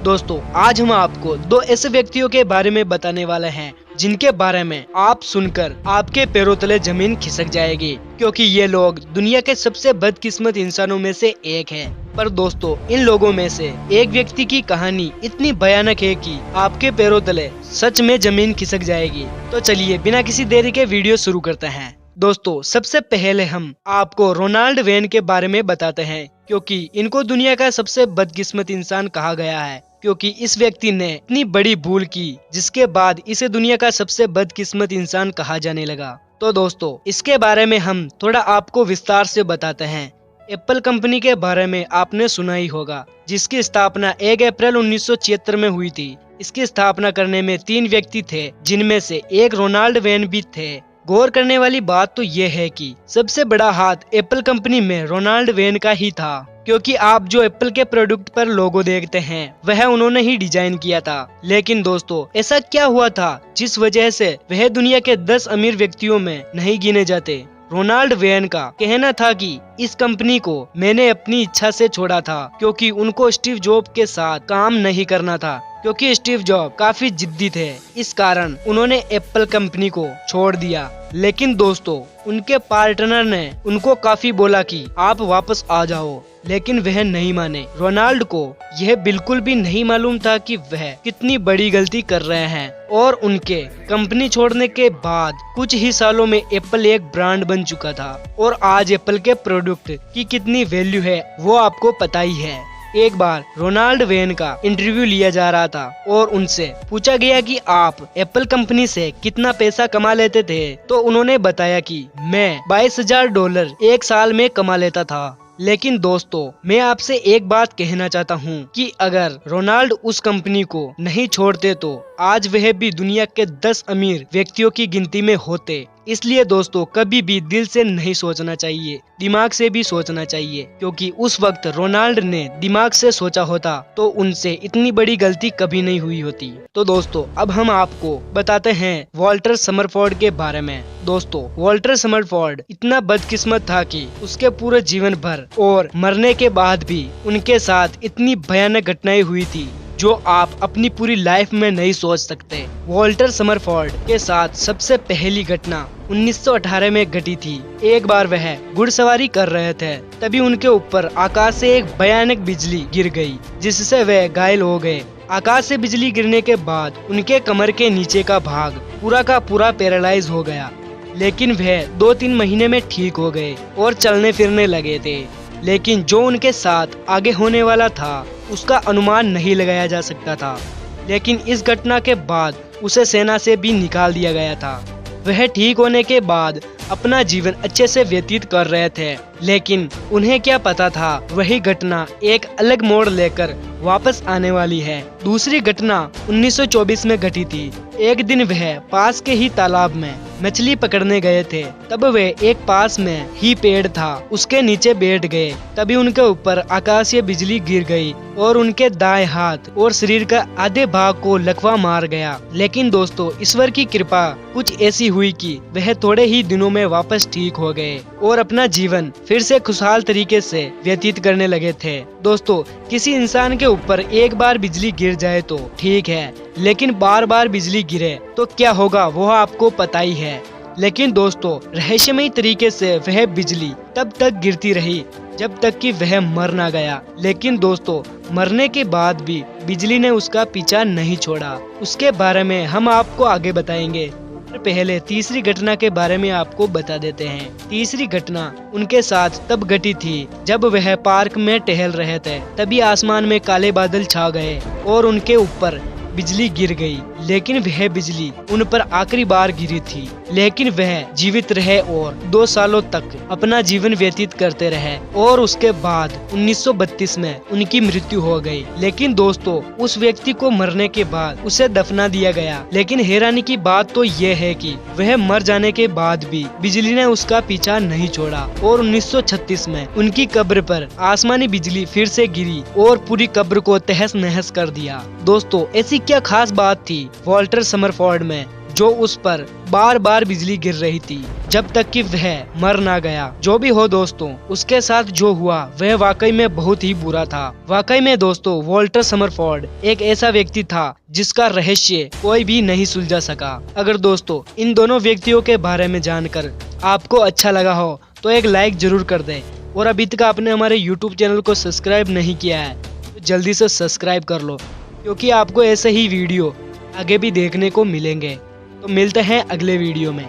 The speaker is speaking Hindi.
दोस्तों आज हम आपको दो ऐसे व्यक्तियों के बारे में बताने वाले हैं जिनके बारे में आप सुनकर आपके पैरों तले जमीन खिसक जाएगी, क्योंकि ये लोग दुनिया के सबसे बदकिस्मत इंसानों में से एक हैं। पर दोस्तों इन लोगों में से एक व्यक्ति की कहानी इतनी भयानक है कि आपके पैरों तले सच में जमीन खिसक जाएगी। तो चलिए बिना किसी देरी के वीडियो शुरू करते हैं। दोस्तों सबसे पहले हम आपको रोनाल्ड वेन के बारे में बताते हैं, क्योंकि इनको दुनिया का सबसे बदकिस्मत इंसान कहा गया है, क्योंकि इस व्यक्ति ने इतनी बड़ी भूल की जिसके बाद इसे दुनिया का सबसे बदकिस्मत इंसान कहा जाने लगा। तो दोस्तों इसके बारे में हम थोड़ा आपको विस्तार से बताते हैं। एप्पल कंपनी के बारे में आपने सुना ही होगा, जिसकी स्थापना 1 अप्रैल 1976 में हुई थी। इसकी स्थापना करने में 3 व्यक्ति थे, जिनमें से एक रोनाल्ड वेन भी थे। गौर करने वाली बात तो यह है कि सबसे बड़ा हाथ एप्पल कंपनी में रोनाल्ड वेन का ही था, क्योंकि आप जो एप्पल के प्रोडक्ट पर लोगो देखते हैं वह उन्होंने ही डिजाइन किया था। लेकिन दोस्तों ऐसा क्या हुआ था जिस वजह से वह दुनिया के 10 अमीर व्यक्तियों में नहीं गिने जाते। रोनाल्ड वेन का कहना था कि इस कंपनी को मैंने अपनी इच्छा से छोड़ा था, क्योंकि उनको स्टीव जॉब के साथ काम नहीं करना था, क्योंकि स्टीव जॉब काफी जिद्दी थे। इस कारण उन्होंने एप्पल कंपनी को छोड़ दिया। लेकिन दोस्तों उनके पार्टनर ने उनको काफी बोला कि आप वापस आ जाओ, लेकिन वह नहीं माने। रोनाल्ड को यह बिल्कुल भी नहीं मालूम था कि वह कितनी बड़ी गलती कर रहे हैं, और उनके कंपनी छोड़ने के बाद कुछ ही सालों में एप्पल एक ब्रांड बन चुका था, और आज एप्पल के प्रोडक्ट की कितनी वैल्यू है वो आपको पता ही है। एक बार रोनाल्ड वेन का इंटरव्यू लिया जा रहा था और उनसे पूछा गया कि आप एप्पल कंपनी से कितना पैसा कमा लेते थे, तो उन्होंने बताया कि मैं $22,000 एक साल में कमा लेता था। लेकिन दोस्तों मैं आपसे एक बात कहना चाहता हूँ कि अगर रोनाल्ड उस कंपनी को नहीं छोड़ते तो आज वह भी दुनिया के 10 अमीर व्यक्तियों की गिनती में होते। इसलिए दोस्तों कभी भी दिल से नहीं सोचना चाहिए, दिमाग से भी सोचना चाहिए, क्योंकि उस वक्त रोनाल्ड ने दिमाग से सोचा होता तो उनसे इतनी बड़ी गलती कभी नहीं हुई होती। तो दोस्तों अब हम आपको बताते हैं वॉल्टर समरफोर्ड के बारे में। दोस्तों वॉल्टर समरफोर्ड इतना बदकिस्मत था कि उसके पूरे जीवन भर और मरने के बाद भी उनके साथ इतनी भयानक घटनाएं हुई थी जो आप अपनी पूरी लाइफ में नहीं सोच सकते। वॉल्टर समरफोर्ड के साथ सबसे पहली घटना 1918 में घटी थी। एक बार वह घुड़सवारी कर रहे थे, तभी उनके ऊपर आकाश से एक भयानक बिजली गिर गई, जिससे वह घायल हो गए। आकाश से बिजली गिरने के बाद उनके कमर के नीचे का भाग पूरा का पूरा पैरालाइज हो गया, लेकिन वह 2-3 महीने में ठीक हो गए और चलने फिरने लगे थे। लेकिन जो उनके साथ आगे होने वाला था उसका अनुमान नहीं लगाया जा सकता था। लेकिन इस घटना के बाद उसे सेना से भी निकाल दिया गया था। वह ठीक होने के बाद अपना जीवन अच्छे से व्यतीत कर रहे थे, लेकिन उन्हें क्या पता था वही घटना एक अलग मोड़ लेकर वापस आने वाली है। दूसरी घटना 1924 में घटी थी। एक दिन वह पास के ही तालाब में मछली पकड़ने गए थे, तब वे एक पास में ही पेड़ था उसके नीचे बैठ गए। तभी उनके ऊपर आकाशीय बिजली गिर गई और उनके दाएं हाथ और शरीर का आधे भाग को लकवा मार गया। लेकिन दोस्तों ईश्वर की कृपा कुछ ऐसी हुई कि वह थोड़े ही दिनों में वापस ठीक हो गए और अपना जीवन फिर से खुशहाल तरीके से व्यतीत करने लगे थे। दोस्तों किसी इंसान के ऊपर एक बार बिजली गिर जाए तो ठीक है, लेकिन बार बार बिजली गिरे तो क्या होगा वो आपको पता ही है। लेकिन दोस्तों रहस्यमयी तरीके से वह बिजली तब तक गिरती रही जब तक कि वह मर ना गया। लेकिन दोस्तों मरने के बाद भी बिजली ने उसका पीछा नहीं छोड़ा। उसके बारे में हम आपको आगे बताएंगे। पहले तीसरी घटना के बारे में आपको बता देते हैं। तीसरी घटना उनके साथ तब घटी थी जब वह पार्क में टहल रहे थे, तभी आसमान में काले बादल छा गए और उनके ऊपर बिजली गिर गई। लेकिन वह बिजली उन पर आखिरी बार गिरी थी, लेकिन वह जीवित रहे और 2 सालों तक अपना जीवन व्यतीत करते रहे और उसके बाद 1932 में उनकी मृत्यु हो गई। लेकिन दोस्तों उस व्यक्ति को मरने के बाद उसे दफना दिया गया। लेकिन हैरानी की बात तो यह है कि वह मर जाने के बाद भी बिजली ने उसका पीछा नहीं छोड़ा और 1936 में उनकी कब्र पर आसमानी बिजली फिर से गिरी और पूरी कब्र को तहस नहस कर दिया। दोस्तों ऐसी क्या खास बात थी वॉल्टर समरफोर्ड में जो उस पर बार बार बिजली गिर रही थी जब तक कि वह मर ना गया। जो भी हो दोस्तों, उसके साथ जो हुआ वह वाकई में बहुत ही बुरा था। वाकई में दोस्तों, वॉल्टर समरफोर्ड एक ऐसा व्यक्ति था जिसका रहस्य कोई भी नहीं सुलझा सका। अगर दोस्तों इन दोनों व्यक्तियों के बारे में जानकर आपको अच्छा लगा हो तो एक लाइक जरूर कर दें, और अभी तक आपने हमारे YouTube चैनल को सब्सक्राइब नहीं किया है तो जल्दी से सब्सक्राइब कर लो, क्योंकि आपको ऐसे ही वीडियो आगे भी देखने को मिलेंगे। तो मिलते हैं अगले वीडियो में।